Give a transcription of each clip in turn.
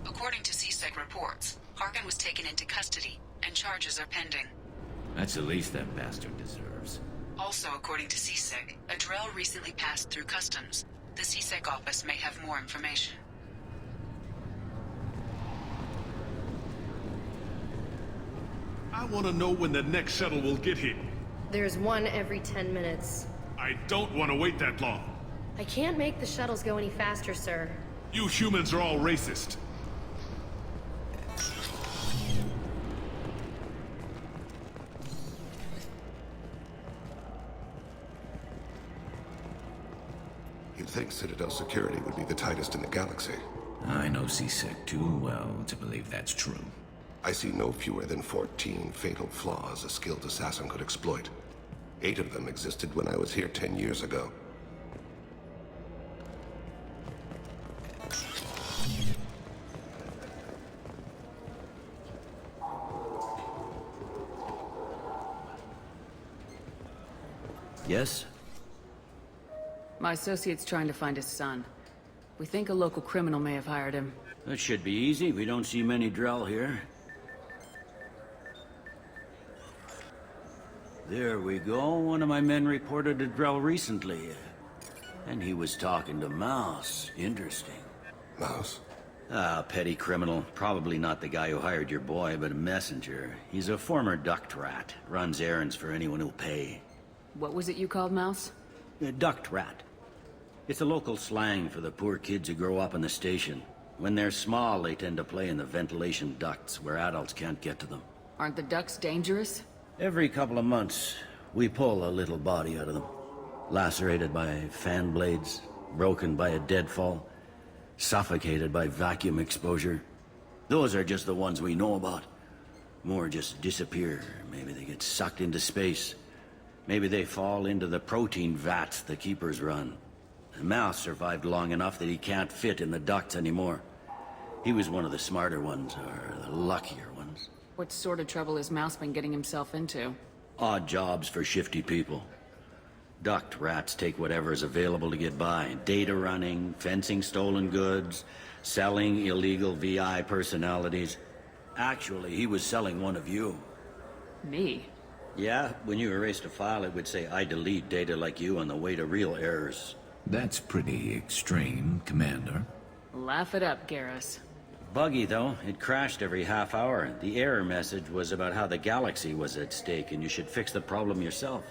According to CSEC reports, Paragon was taken into custody, and charges are pending. That's the least that bastard deserves. Also, according to CSEC, a drill recently passed through customs. The CSEC office may have more information. I want to know when the next shuttle will get here. There's one every 10 minutes. I don't want to wait that long. I can't make the shuttles go any faster, sir. You humans are all racist. You'd think Citadel security would be the tightest in the galaxy. I know CSEC too well to believe that's true. I see no fewer than 14 fatal flaws a skilled assassin could exploit. 8 of them existed when I was here 10 years ago. Yes? My associate's trying to find his son. We think a local criminal may have hired him. That should be easy. We don't see many Drell here. There we go. One of my men reported a Drell recently. And he was talking to Mouse. Interesting. Mouse? Ah, petty criminal. Probably not the guy who hired your boy, but a messenger. He's a former duct rat. Runs errands for anyone who'll pay. What was it you called Mouse? A duct rat. It's a local slang for the poor kids who grow up in the station. When they're small, they tend to play in the ventilation ducts where adults can't get to them. Aren't the ducks dangerous? Every couple of months, we pull a little body out of them. Lacerated by fan blades, broken by a deadfall, suffocated by vacuum exposure. Those are just the ones we know about. More just disappear. Maybe they get sucked into space. Maybe they fall into the protein vats the Keepers run. Mouse survived long enough that he can't fit in the ducts anymore. He was one of the smarter ones, or the luckier ones. What sort of trouble has Mouse been getting himself into? Odd jobs for shifty people. Duct rats take whatever is available to get by. Data running, fencing stolen goods, selling illegal VI personalities. Actually, he was selling one of you. Me? Yeah, when you erased a file, it would say, I delete data like you on the way to real errors. That's pretty extreme, Commander. Laugh it up, Garrus. Buggy, though. It crashed every half hour. The error message was about how the galaxy was at stake and you should fix the problem yourself.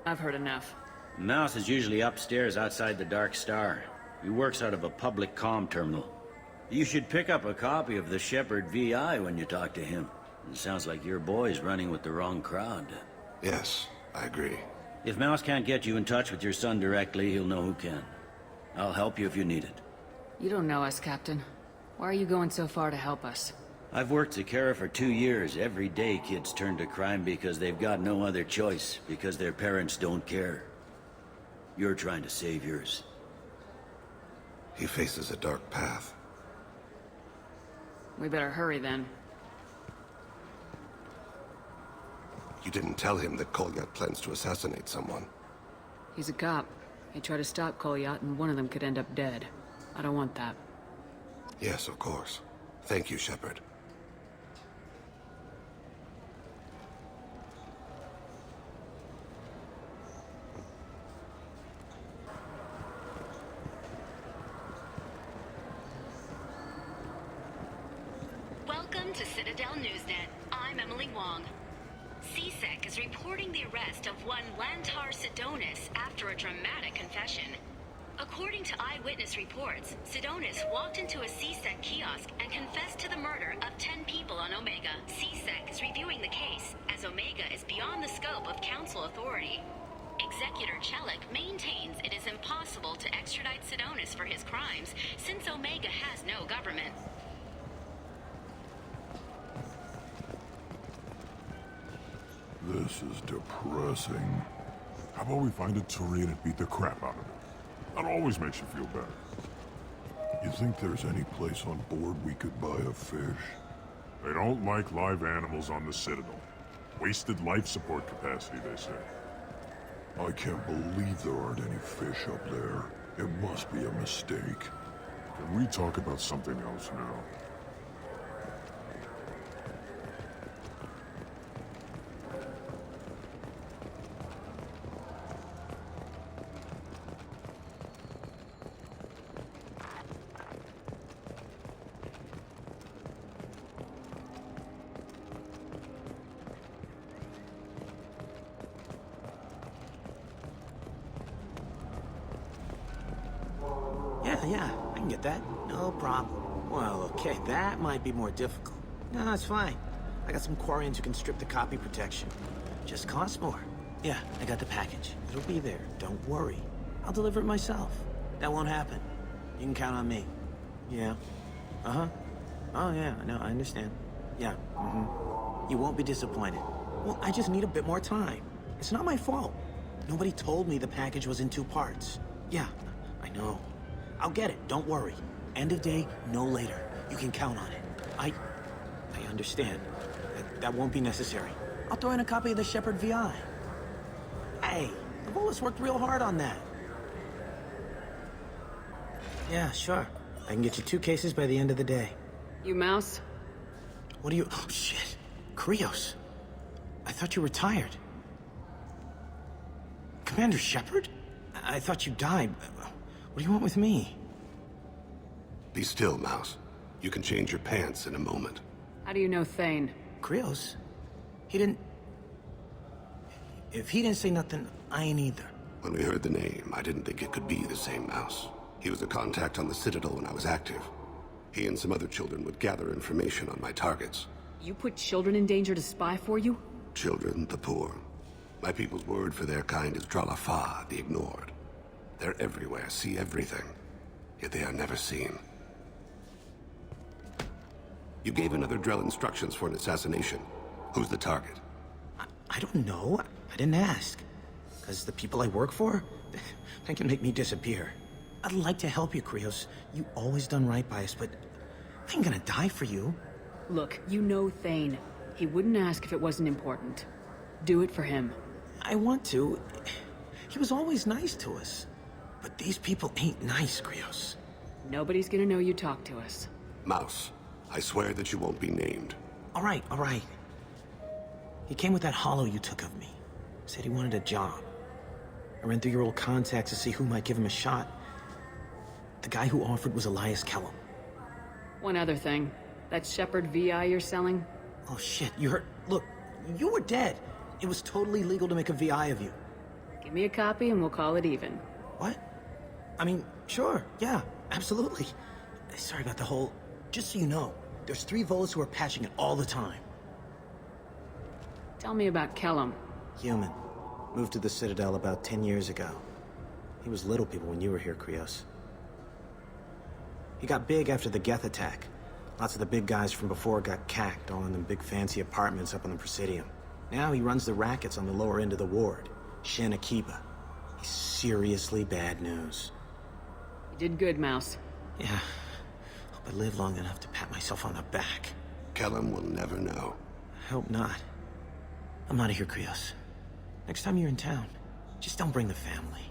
I've heard enough. Mouse is usually upstairs outside the Dark Star. He works out of a public comm terminal. You should pick up a copy of the Shepard VI when you talk to him. It sounds like your boy's running with the wrong crowd. Yes, I agree. If Mouse can't get you in touch with your son directly, he'll know who can. I'll help you if you need it. You don't know us, Captain. Why are you going so far to help us? I've worked Zakera for 2 years. Every day kids turn to crime because they've got no other choice, because their parents don't care. You're trying to save yours. He faces a dark path. We better hurry then. You didn't tell him that Kolyat plans to assassinate someone. He's a cop. He tried to stop Kolyat and one of them could end up dead. I don't want that. Yes, of course. Thank you, Shepard. Welcome to Citadel Newsnet. I'm Emily Wong. CSEC is reporting the arrest of one Lantar Sidonis after a dramatic confession. According to eyewitness reports, Sidonis walked into a CSEC kiosk and confessed to the murder of 10 people on Omega. CSEC is reviewing the case, as Omega is beyond the scope of Council authority. Executor Chelik maintains it is impossible to extradite Sidonis for his crimes, since Omega has no government. This is depressing. How about we find a Turian and beat the crap out of it? That always makes you feel better. You think there's any place on board we could buy a fish? They don't like live animals on the Citadel. Wasted life support capacity, they say. I can't believe there aren't any fish up there. It must be a mistake. Can we talk about something else now? Yeah, I can get that. No problem. Well, okay, that might be more difficult. No, it's fine. I got some Quarians who can strip the copy protection. Just costs more. Yeah, I got the package. It'll be there. Don't worry. I'll deliver it myself. That won't happen. You can count on me. Yeah. Uh-huh. Oh, yeah, no, I understand. Yeah, You won't be disappointed. Well, I just need a bit more time. It's not my fault. Nobody told me the package was in 2 parts. Yeah, I know. I'll get it, don't worry. End of day, no later. You can count on it. I understand. That won't be necessary. I'll throw in a copy of the Shepard VI. Hey, the Volus worked real hard on that. Yeah, sure. I can get you 2 cases by the end of the day. You mouse? What do you... Oh, shit. Krios. I thought you retired. Commander Shepard? I thought you died. What do you want with me? Be still, Mouse. You can change your pants in a moment. How do you know Thane? Krios? He didn't... If he didn't say nothing, I ain't either. When we heard the name, I didn't think it could be the same Mouse. He was a contact on the Citadel when I was active. He and some other children would gather information on my targets. You put children in danger to spy for you? Children, the poor. My people's word for their kind is Dralafa, the ignored. They're everywhere, see everything. Yet they are never seen. You gave another Drell instructions for an assassination. Who's the target? I don't know. I didn't ask. Because the people I work for, they can make me disappear. I'd like to help you, Krios. You always done right by us, but I ain't gonna die for you. Look, you know Thane. He wouldn't ask if it wasn't important. Do it for him. I want to. He was always nice to us. But these people ain't nice, Krios. Nobody's gonna know you talked to us. Mouse, I swear that you won't be named. All right. He came with that hollow you took of me. Said he wanted a job. I ran through your old contacts to see who might give him a shot. The guy who offered was Elias Kellum. One other thing. That Shepard VI you're selling? Oh shit, you heard... Look, you were dead. It was totally legal to make a VI of you. Give me a copy and we'll call it even. What? I mean, sure, yeah, absolutely. Sorry about the whole... Just so you know, there's 3 Volus who are patching it all the time. Tell me about Kellum. Human. Moved to the Citadel about 10 years ago. He was little people when you were here, Krios. He got big after the Geth attack. Lots of the big guys from before got cacked, all in them big fancy apartments up on the Presidium. Now he runs the rackets on the lower end of the ward, Shin Akiba. He's seriously bad news. You did good, Mouse. Yeah. Hope I live long enough to pat myself on the back. Kellum will never know. I hope not. I'm out of here, Krios. Next time you're in town, just don't bring the family.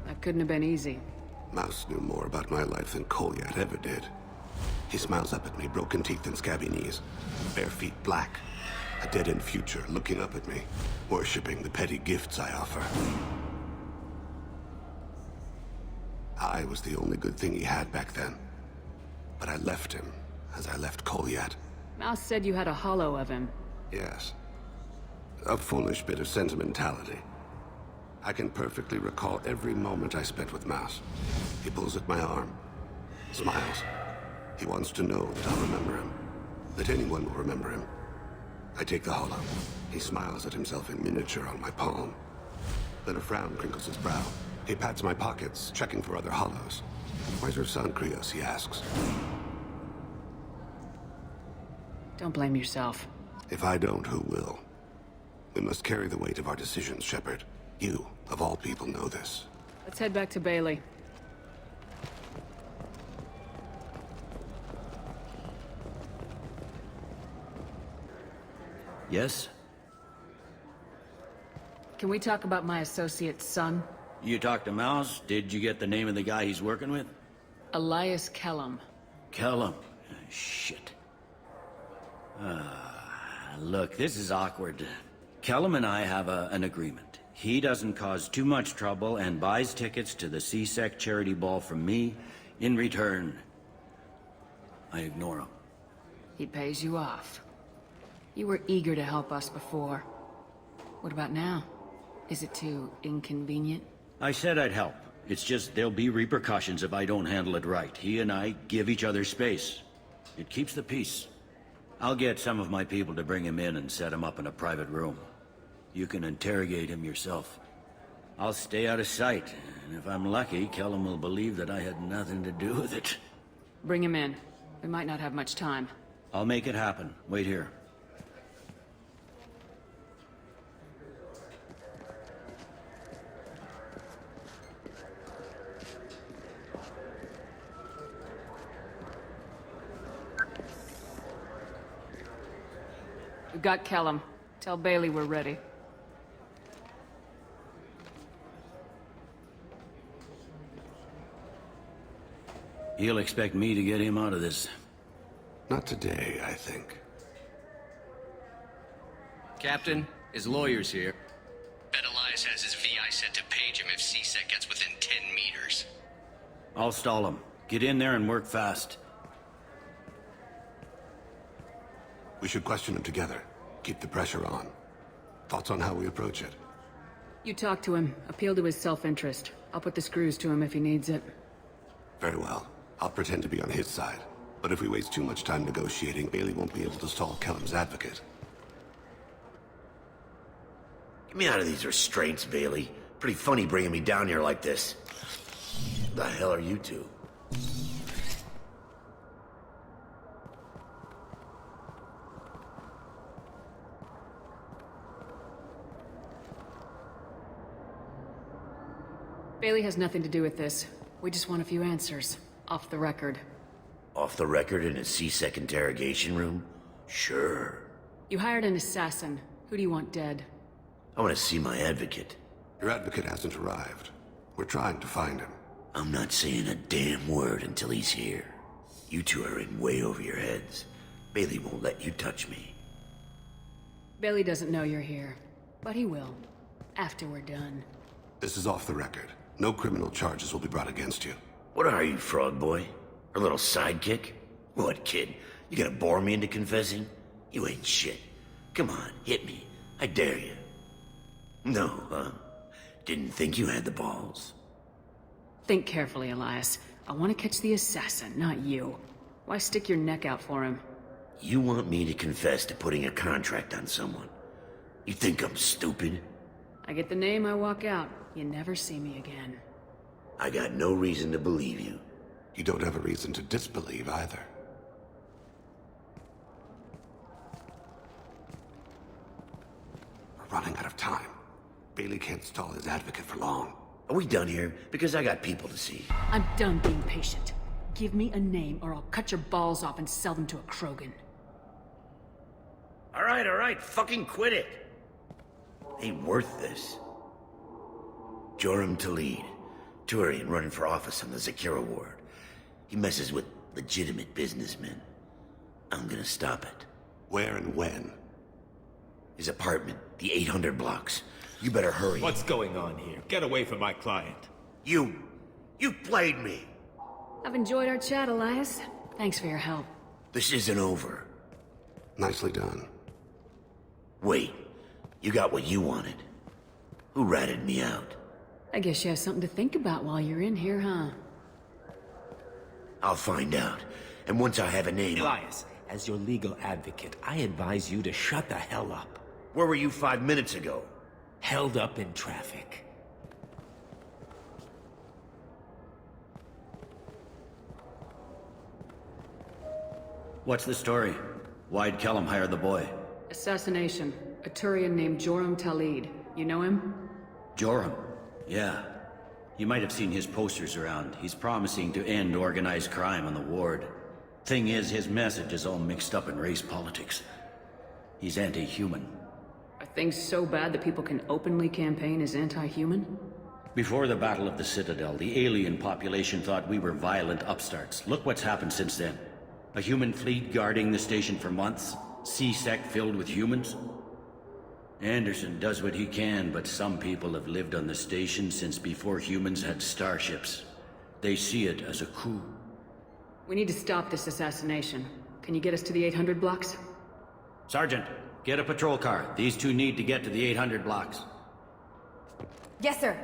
That couldn't have been easy. Mouse knew more about my life than Kolyat ever did. He smiles up at me, broken teeth and scabby knees. Bare feet black. A dead-end future looking up at me, worshipping the petty gifts I offer. I was the only good thing he had back then. But I left him, as I left Kolyat. Mouse said you had a hollow of him. Yes. A foolish bit of sentimentality. I can perfectly recall every moment I spent with Mouse. He pulls at my arm, smiles. He wants to know that I'll remember him, that anyone will remember him. I take the hollow. He smiles at himself in miniature on my palm. Then a frown crinkles his brow. He pats my pockets, checking for other hollows. Where's your son, Krios, he asks. Don't blame yourself. If I don't, who will? We must carry the weight of our decisions, Shepard. You, of all people, know this. Let's head back to Bailey. Yes? can we talk about my associate's son? You talked to Mouse? Did you get the name of the guy he's working with? Elias Kellum. Kellum. Shit. Look, this is awkward. Kellum and I have an agreement. He doesn't cause too much trouble and buys tickets to the C-Sec charity ball from me. In return, I ignore him. He pays you off. You were eager to help us before. What about now? Is it too inconvenient? I said I'd help. It's just there'll be repercussions if I don't handle it right. He and I give each other space. It keeps the peace. I'll get some of my people to bring him in and set him up in a private room. You can interrogate him yourself. I'll stay out of sight, and if I'm lucky, Kellum will believe that I had nothing to do with it. Bring him in. We might not have much time. I'll make it happen. Wait here. We've got Kellum. Tell Bailey we're ready. He'll expect me to get him out of this. Not today, I think. Captain, his lawyer's here. Bet Elias has his VI set to page him if C-Sec gets within 10 meters. I'll stall him. Get in there and work fast. We should question him together. Keep the pressure on. Thoughts on how we approach it? You talk to him. Appeal to his self-interest. I'll put the screws to him if he needs it. Very well. I'll pretend to be on his side. But if we waste too much time negotiating, Bailey won't be able to stall Kellum's advocate. Get me out of these restraints, Bailey. Pretty funny bringing me down here like this. The hell are you two? Bailey has nothing to do with this. We just want a few answers. Off the record. Off the record in a C-Sec interrogation room? Sure. You hired an assassin. Who do you want dead? I want to see my advocate. Your advocate hasn't arrived. We're trying to find him. I'm not saying a damn word until he's here. You two are in way over your heads. Bailey won't let you touch me. Bailey doesn't know you're here. But he will. After we're done. This is off the record. No criminal charges will be brought against you. What are you, frog boy? Her little sidekick? What, kid? You gonna bore me into confessing? You ain't shit. Come on, hit me. I dare you. No, huh? Didn't think you had the balls. Think carefully, Elias. I want to catch the assassin, not you. Why stick your neck out for him? You want me to confess to putting a contract on someone? You think I'm stupid? I get the name, I walk out. You never see me again. I got no reason to believe you. You don't have a reason to disbelieve either. We're running out of time. Bailey can't stall his advocate for long. Are we done here? Because I got people to see. I'm done being patient. Give me a name or I'll cut your balls off and sell them to a Krogan. All right, fucking quit it. Ain't worth this. Joram Talid, Turian running for office on the Zakira ward. He messes with legitimate businessmen. I'm gonna stop it. Where and when? His apartment, the 800 blocks. You better hurry. What's going on here? Get away from my client. You played me. I've enjoyed our chat, Elias. Thanks for your help. This isn't over. Nicely done. Wait, you got what you wanted. Who ratted me out? I guess you have something to think about while you're in here, huh? I'll find out. And once I have a name... Elias, as your legal advocate, I advise you to shut the hell up. Where were you 5 minutes ago? Held up in traffic. What's the story? Why'd Kellum hire the boy? Assassination. A Turian named Joram Talid. You know him? Joram? Yeah. You might have seen his posters around. He's promising to end organized crime on the ward. Thing is, his message is all mixed up in race politics. He's anti-human. A things so bad that people can openly campaign as anti-human? Before the Battle of the Citadel, the alien population thought we were violent upstarts. Look what's happened since then. A human fleet guarding the station for months, C-Sec filled with humans. Anderson does what he can, but some people have lived on the station since before humans had starships. They see it as a coup. We need to stop this assassination. Can you get us to the 800 blocks? Sergeant, get a patrol car. These two need to get to the 800 blocks. Yes, sir.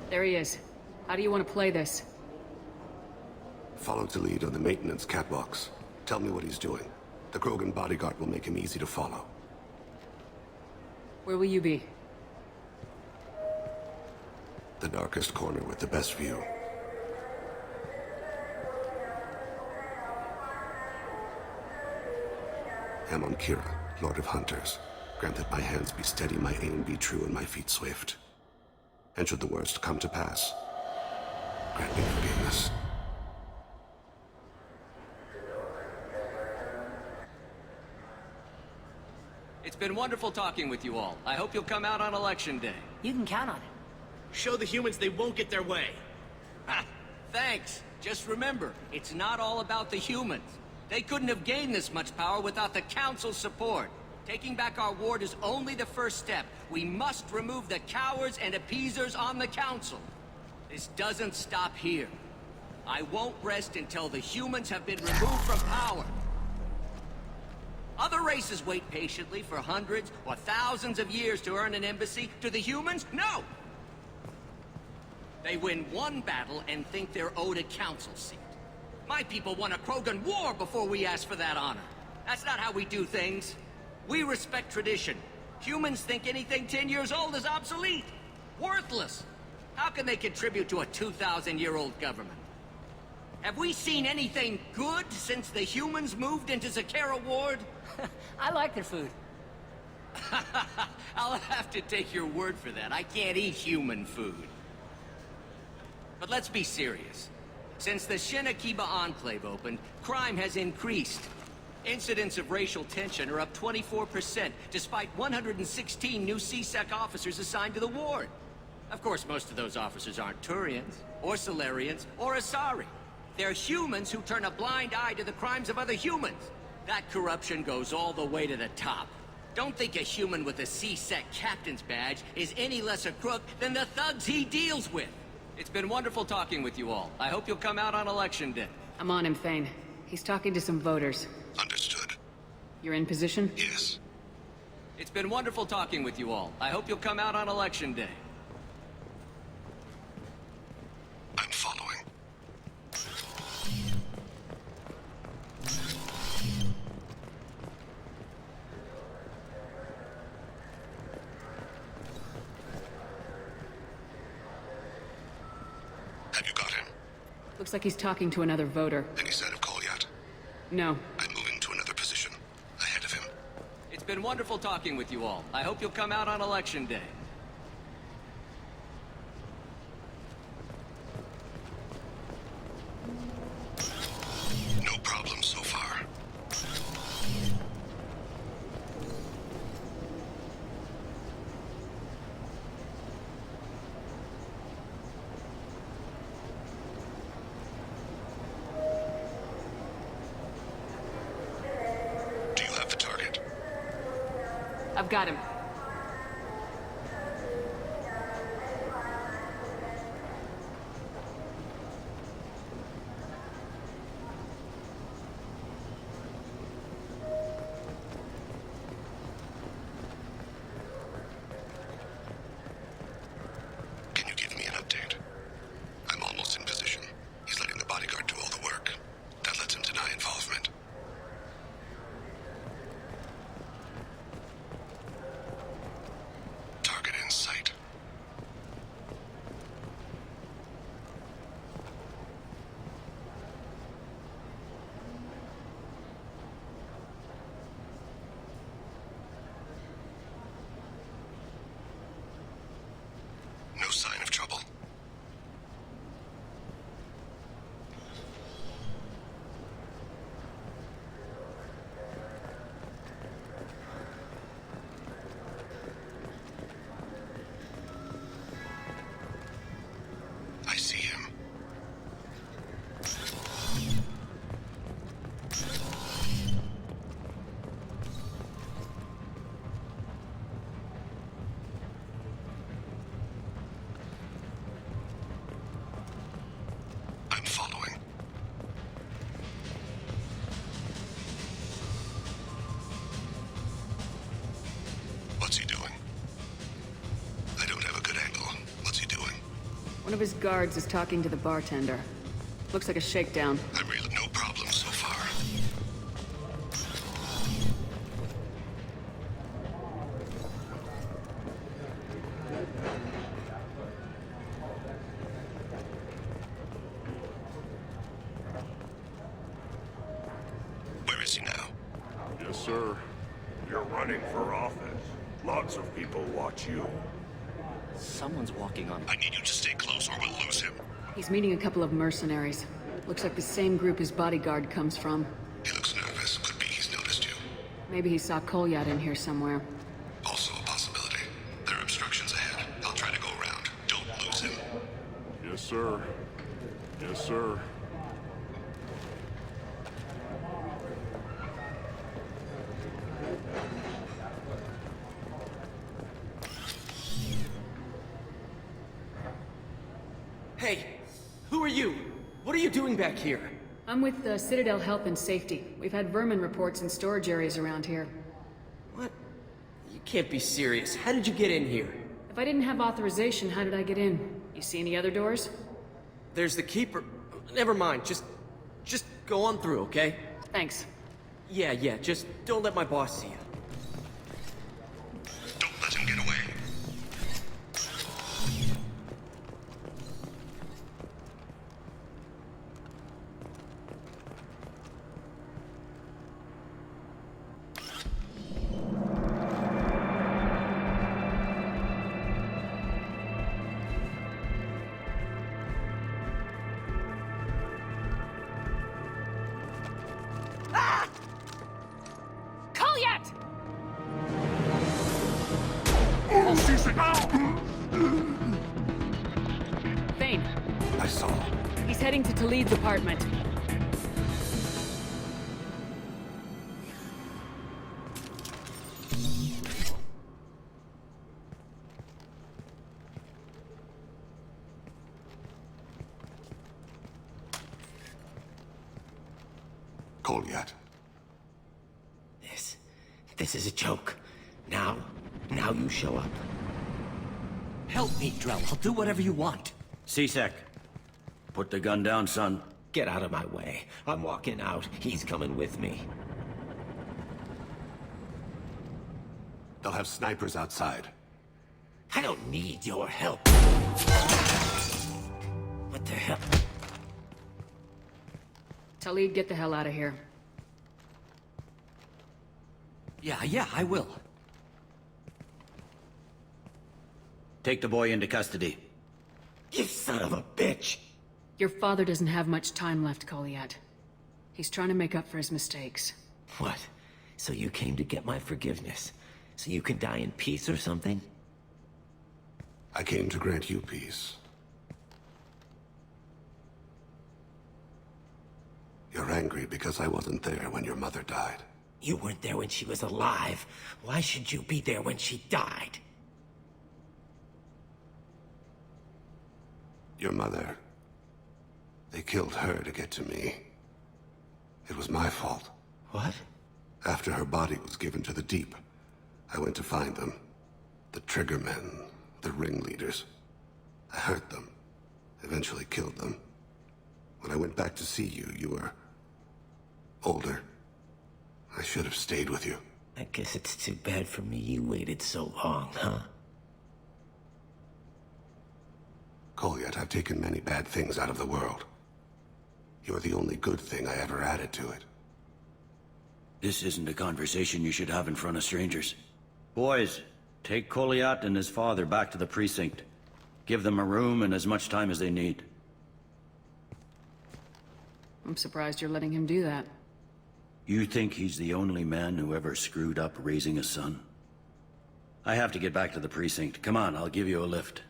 There he is. How do you want to play this? Follow to lead on the maintenance catwalks. Tell me what he's doing. The Krogan bodyguard will make him easy to follow. Where will you be? The darkest corner with the best view. Amon Kira, Lord of Hunters. Grant that my hands be steady, my aim be true, and my feet swift. And should the worst come to pass, grant me forgiveness. It's been wonderful talking with you all. I hope you'll come out on Election Day. You can count on it. Show the humans they won't get their way. Ha! Thanks. Just remember, it's not all about the humans. They couldn't have gained this much power without the Council's support. Taking back our ward is only the first step. We must remove the cowards and appeasers on the Council. This doesn't stop here. I won't rest until the humans have been removed from power. Other races wait patiently for hundreds or thousands of years to earn an embassy. To the humans, no! They win one battle and think they're owed a council seat. My people won a Krogan war before we asked for that honor. That's not how we do things. We respect tradition. Humans think anything 10 years old is obsolete. Worthless. How can they contribute to a 2,000-year-old government? Have we seen anything good since the humans moved into Zakera Ward? I like their food. I'll have to take your word for that. I can't eat human food. But let's be serious. Since the Shenakiba Enclave opened, crime has increased. Incidents of racial tension are up 24%, despite 116 new C-Sec officers assigned to the ward. Of course, most of those officers aren't Turians, or Solarians, or Asari. They're humans who turn a blind eye to the crimes of other humans. That corruption goes all the way to the top. Don't think a human with a C-Sec captain's badge is any less a crook than the thugs he deals with. It's been wonderful talking with you all. I hope you'll come out on Election Day. I'm on him, Thane. He's talking to some voters. Understood. You're in position? Yes. It's been wonderful talking with you all. I hope you'll come out on Election Day. I'm following. Have you got him? Looks like he's talking to another voter. Any sign of call yet? No. I'm moving to another position. Ahead of him. It's been wonderful talking with you all. I hope you'll come out on Election Day. No problem so far. Do you have the target? I've got him. Can you give me an update? I'm almost in position. He's letting the bodyguard do all the work. That lets him deny involvement. One of his guards is talking to the bartender. Looks like a shakedown. I really no problem so far. Where is he now? Yes, sir. You're running for office. Lots of people watch you. Someone's walking on... I need you to stay close or we'll lose him. He's meeting a couple of mercenaries. Looks like the same group his bodyguard comes from. He looks nervous. Could be he's noticed you. Maybe he saw Kolyat in here somewhere. Also a possibility. There are obstructions ahead. I'll try to go around. Don't lose him. Yes, sir. Yes, sir. Hey, who are you? What are you doing back here? I'm with the Citadel Health and Safety. We've had vermin reports in storage areas around here. What? You can't be serious. How did you get in here? If I didn't have authorization, how did I get in? You see any other doors? There's the keeper. Never mind. Just go on through, okay? Thanks. Yeah, just don't let my boss see you. Don't let him get away. Kolyat! Thane. I saw. He's heading to Talid's apartment. Kolyat. This is a joke. Now you show up. Help me, Drell. I'll do whatever you want. C-Sec, put the gun down, son. Get out of my way. I'm walking out. He's coming with me. They'll have snipers outside. I don't need your help. What the hell? Talid, get the hell out of here. Yeah, I will. Take the boy into custody. You son of a bitch! Your father doesn't have much time left, Kolyat. He's trying to make up for his mistakes. What? So you came to get my forgiveness? So you can die in peace or something? I came to grant you peace. You're angry because I wasn't there when your mother died. You weren't there when she was alive. Why should you be there when she died? Your mother... They killed her to get to me. It was my fault. What? After her body was given to the Deep, I went to find them. The Triggermen, the ringleaders. I hurt them. Eventually killed them. When I went back to see you, you were... older. I should have stayed with you. I guess it's too bad for me you waited so long, huh? Kolyat, I've taken many bad things out of the world. You're the only good thing I ever added to it. This isn't a conversation you should have in front of strangers. Boys, take Kolyat and his father back to the precinct. Give them a room and as much time as they need. I'm surprised you're letting him do that. You think he's the only man who ever screwed up raising a son? I have to get back to the precinct. Come on, I'll give you a lift.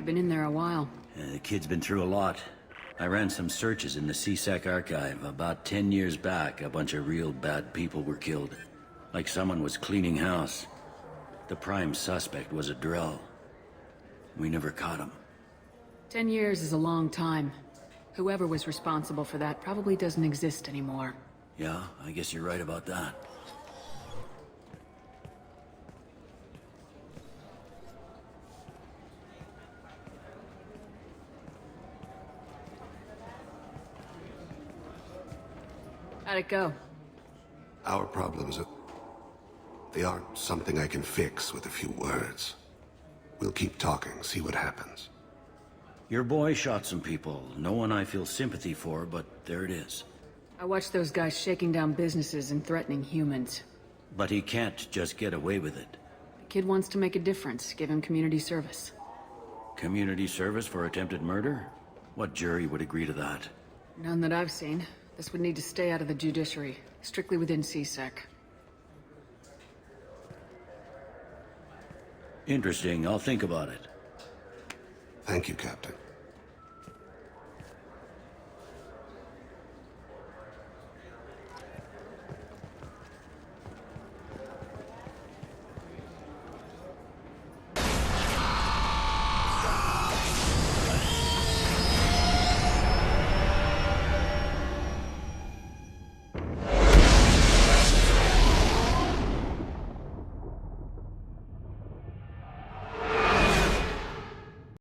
They've been in there a while. The kid's been through a lot. I ran some searches in the CSEC archive. About 10 years back, a bunch of real bad people were killed. Like someone was cleaning house. The prime suspect was a Drell. We never caught him. 10 years is a long time. Whoever was responsible for that probably doesn't exist anymore. Yeah, I guess you're right about that. How'd it go? Our problems they aren't something I can fix with a few words. We'll keep talking, see what happens. Your boy shot some people. No one I feel sympathy for, but there it is. I watched those guys shaking down businesses and threatening humans. But he can't just get away with it. The kid wants to make a difference. Give him community service. Community service for attempted murder? What jury would agree to that? None that I've seen. This would need to stay out of the judiciary. Strictly within CSEC. Interesting. I'll think about it. Thank you, Captain.